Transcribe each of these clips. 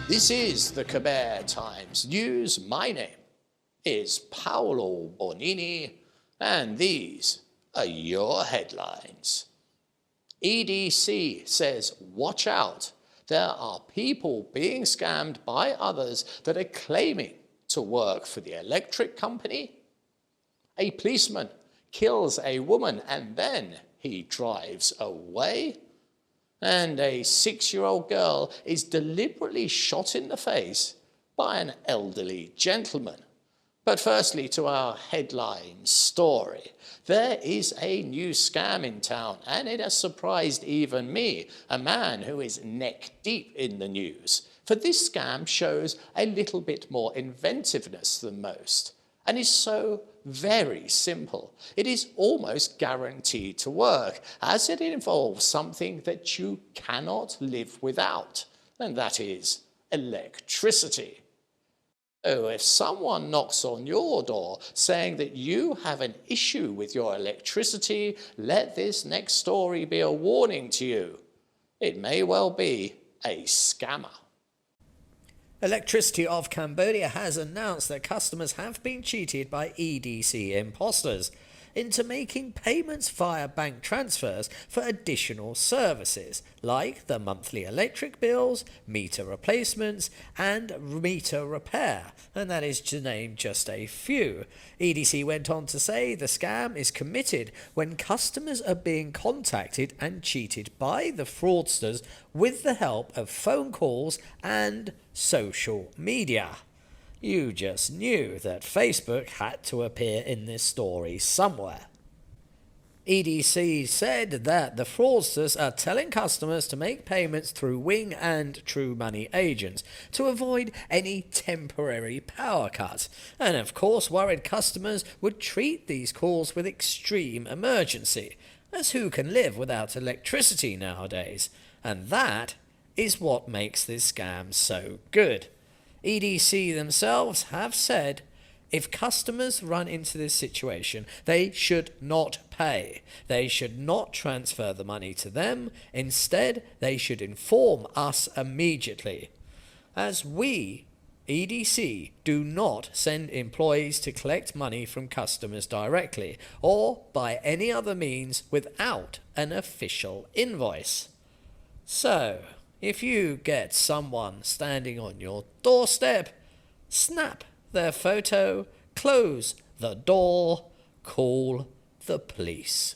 This is the Khmer Times News. My name is Paolo Bonini, and these are your headlines. EDC says, watch out, there are people being scammed by others that are claiming to work for the electric company. A policeman kills a woman and then he drives away. And a 6-year-old girl is deliberately shot in the face by an elderly gentleman. But firstly, to our headline story. There is a new scam in town, and it has surprised even me, a man who is neck deep in the news. For this scam shows a little bit more inventiveness than most, and is so very simple. It is almost guaranteed to work, as it involves something that you cannot live without, and that is electricity. So if someone knocks on your door saying that you have an issue with your electricity, let this next story be a warning to you. It may well be a scammer. Electricity of Cambodia has announced that customers have been cheated by EDC imposters into making payments via bank transfers for additional services like the monthly electric bills, meter replacements and meter repair, and that is to name just a few. EDC went on to say the scam is committed when customers are being contacted and cheated by the fraudsters with the help of phone calls and social media. You just knew that Facebook had to appear in this story somewhere. EDC said that the fraudsters are telling customers to make payments through Wing and True Money agents to avoid any temporary power cuts, and of course worried customers would treat these calls with extreme emergency, as who can live without electricity nowadays? And that is what makes this scam so good. EDC themselves have said if customers run into this situation, they should not pay. They should not transfer the money to them. Instead, they should inform us immediately. As we, EDC, do not send employees to collect money from customers directly or by any other means without an official invoice. So, if you get someone standing on your doorstep, snap their photo, close the door, call the police.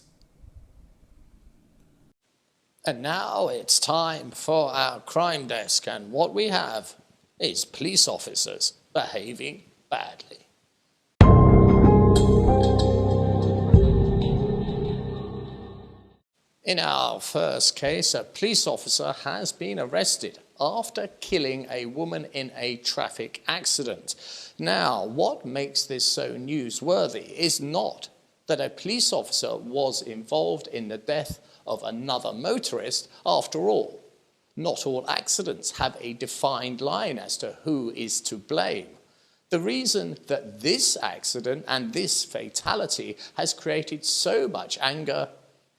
And now it's time for our crime desk, and what we have is police officers behaving badly. In our first case, a police officer has been arrested after killing a woman in a traffic accident. Now, what makes this so newsworthy is not that a police officer was involved in the death of another motorist. After all, not all accidents have a defined line as to who is to blame. The reason that this accident and this fatality has created so much anger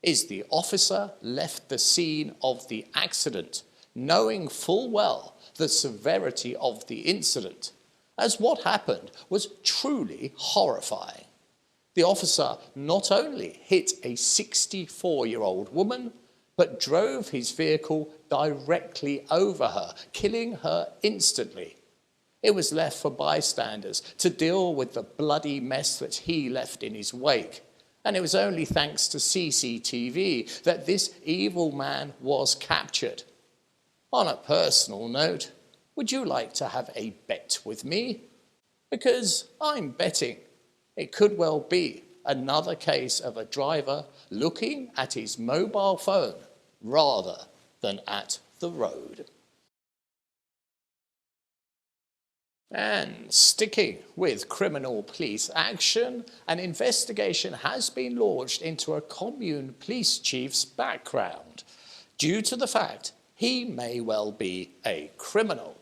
is the officer left the scene of the accident, knowing full well the severity of the incident, as what happened was truly horrifying. The officer not only hit a 64-year-old woman, but drove his vehicle directly over her, killing her instantly. It was left for bystanders to deal with the bloody mess that he left in his wake. And it was only thanks to CCTV that this evil man was captured. On a personal note, would you like to have a bet with me? Because I'm betting it could well be another case of a driver looking at his mobile phone rather than at the road. And sticking with criminal police action, an investigation has been launched into a commune police chief's background due to the fact he may well be a criminal.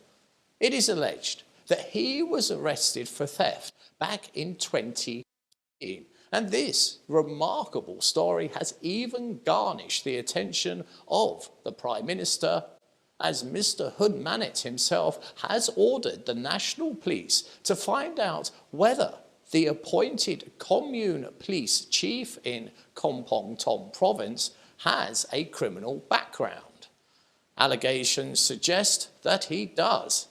It is alleged that he was arrested for theft back in 2018, and this remarkable story has even garnished the attention of the Prime Minister as Mr. Hun Manet himself has ordered the National Police to find out whether the appointed commune police chief in Kompong Tom province has a criminal background. Allegations suggest that he does.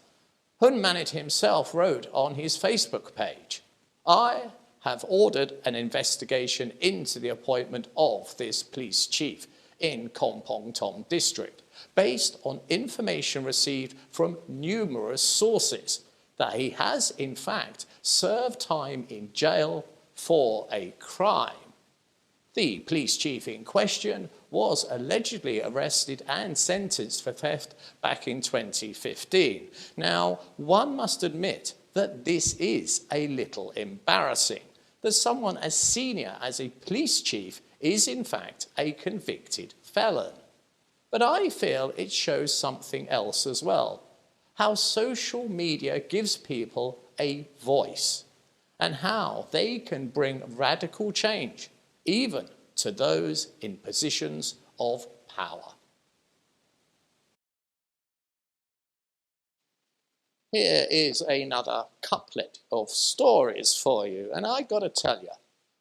Hun Manet himself wrote on his Facebook page, "I have ordered an investigation into the appointment of this police chief in Kompong Tom district, based on information received from numerous sources that he has in fact served time in jail for a crime." The police chief in question was allegedly arrested and sentenced for theft back in 2015. Now, one must admit that this is a little embarrassing, that someone as senior as a police chief is in fact a convicted felon. But I feel it shows something else as well, how social media gives people a voice and how they can bring radical change, even to those in positions of power. Here is another couplet of stories for you, and I gotta tell you,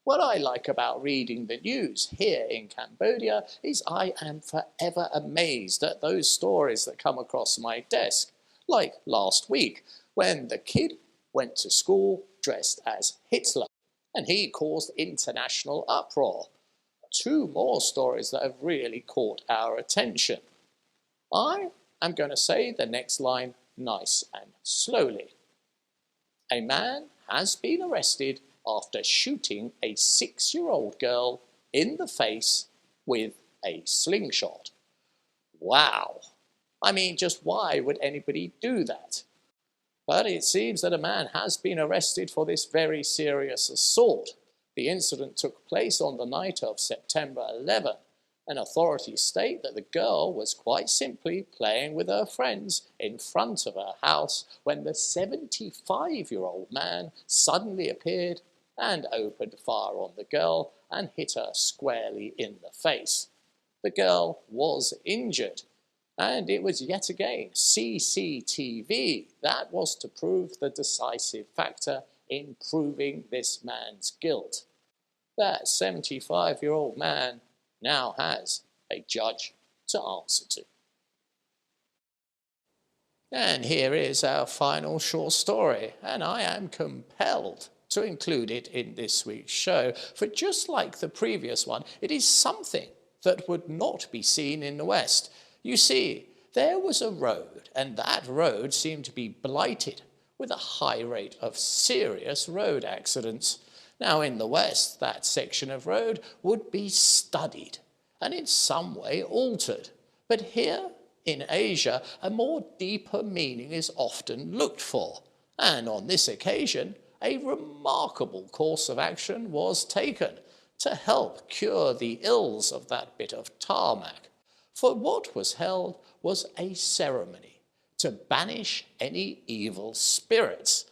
what I like about reading the news here in Cambodia is I am forever amazed at those stories that come across my desk, like last week when the kid went to school dressed as Hitler and he caused international uproar. Two more stories that have really caught our attention. I am going to say the next line nice and slowly. A man has been arrested after shooting a 6-year-old girl in the face with a slingshot. Wow! I mean, just why would anybody do that? But it seems that a man has been arrested for this very serious assault. The incident took place on the night of September 11, and authorities state that the girl was quite simply playing with her friends in front of her house when the 75-year-old man suddenly appeared and opened fire on the girl and hit her squarely in the face. The girl was injured, and it was yet again CCTV that was to prove the decisive factor in proving this man's guilt. That 75-year-old man now has a judge to answer to. And here is our final short story, and I am compelled to include it in this week's show, for just like the previous one, it is something that would not be seen in the West. You see, there was a road, and that road seemed to be blighted with a high rate of serious road accidents. Now, in the West, that section of road would be studied and in some way altered. But here in Asia, a more deeper meaning is often looked for. And on this occasion, a remarkable course of action was taken to help cure the ills of that bit of tarmac. For what was held was a ceremony to banish any evil spirits.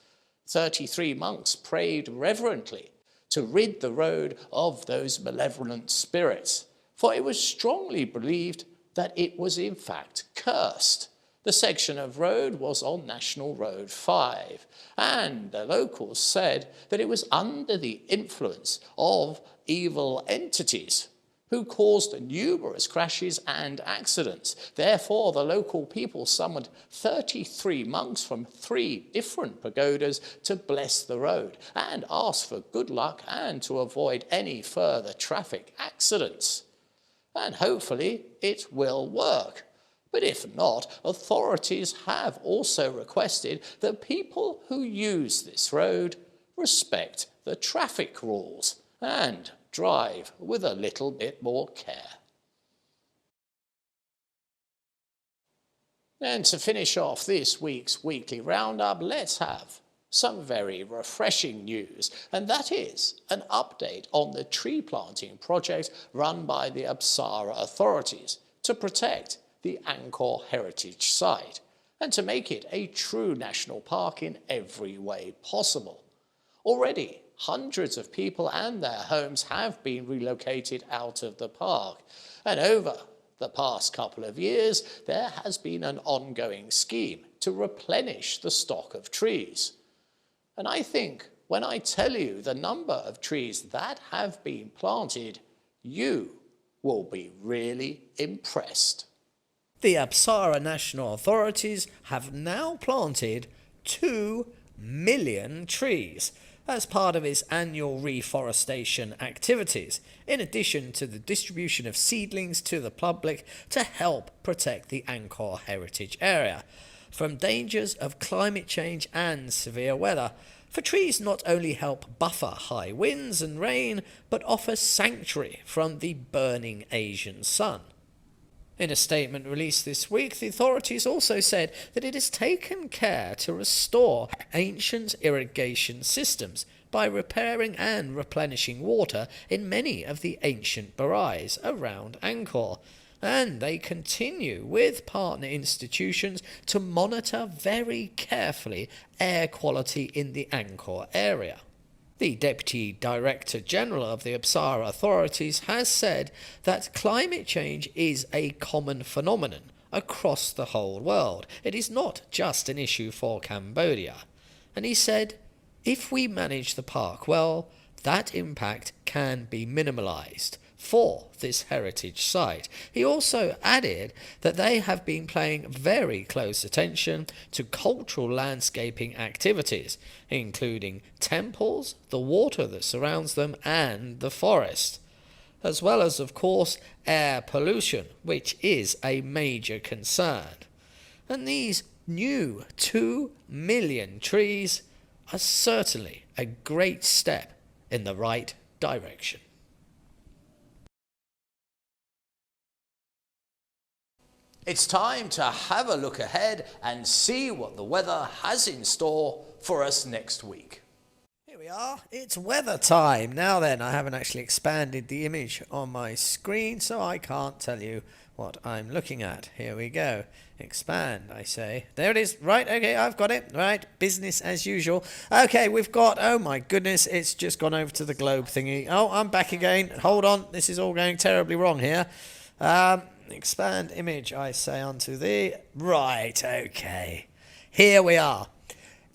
33 monks prayed reverently to rid the road of those malevolent spirits, for it was strongly believed that it was in fact cursed. The section of road was on National Road 5, and the locals said that it was under the influence of evil entities who caused numerous crashes and accidents. Therefore, the local people summoned 33 monks from 3 different pagodas to bless the road and ask for good luck and to avoid any further traffic accidents. And hopefully it will work. But if not, authorities have also requested that people who use this road respect the traffic rules and drive with a little bit more care. And to finish off this week's weekly roundup, let's have some very refreshing news, and that is an update on the tree planting project run by the Apsara authorities to protect the Angkor heritage site and to make it a true national park in every way possible. Already, hundreds of people and their homes have been relocated out of the park, and over the past couple of years, there has been an ongoing scheme to replenish the stock of trees. And I think when I tell you the number of trees that have been planted, you will be really impressed. The Apsara National Authorities have now planted 2 million trees as part of its annual reforestation activities, in addition to the distribution of seedlings to the public to help protect the Angkor heritage area from dangers of climate change and severe weather. For trees not only help buffer high winds and rain, but offer sanctuary from the burning Asian sun. In a statement released this week, the authorities also said that it has taken care to restore ancient irrigation systems by repairing and replenishing water in many of the ancient barais around Angkor. And they continue with partner institutions to monitor very carefully air quality in the Angkor area. The Deputy Director General of the Apsara authorities has said that climate change is a common phenomenon across the whole world. It is not just an issue for Cambodia. And he said, if we manage the park well, that impact can be minimalised for this heritage site. He also added that they have been paying very close attention to cultural landscaping activities, including temples, the water that surrounds them, and the forest, as well as, of course, air pollution, which is a major concern. And these new 2 million trees are certainly a great step in the right direction. It's time to have a look ahead and see what the weather has in store for us next week. Here we are, it's weather time. Now then, I haven't actually expanded the image on my screen, so I can't tell you what I'm looking at. Here we go. Expand, I say. There it is. Right, okay, I've got it. Right, business as usual. Okay, we've got, oh my goodness, it's just gone over to the globe thingy. Oh, I'm back again. Hold on, this is all going terribly wrong here. Expand image, I say onto the... Right, okay. Here we are.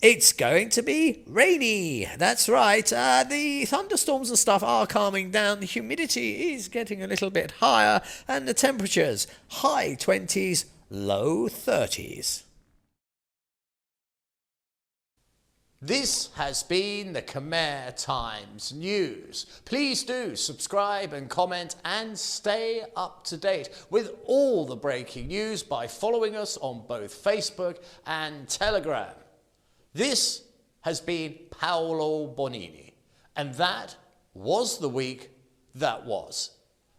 It's going to be rainy. That's right. The thunderstorms and stuff are calming down. The humidity is getting a little bit higher. And the temperatures, high 20s, low 30s. This has been the Khmer Times News. Please do subscribe and comment and stay up to date with all the breaking news by following us on both Facebook and Telegram. This has been Paolo Bonini, and that was the week that was.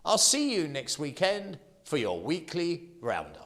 I'll see you next weekend for your weekly roundup.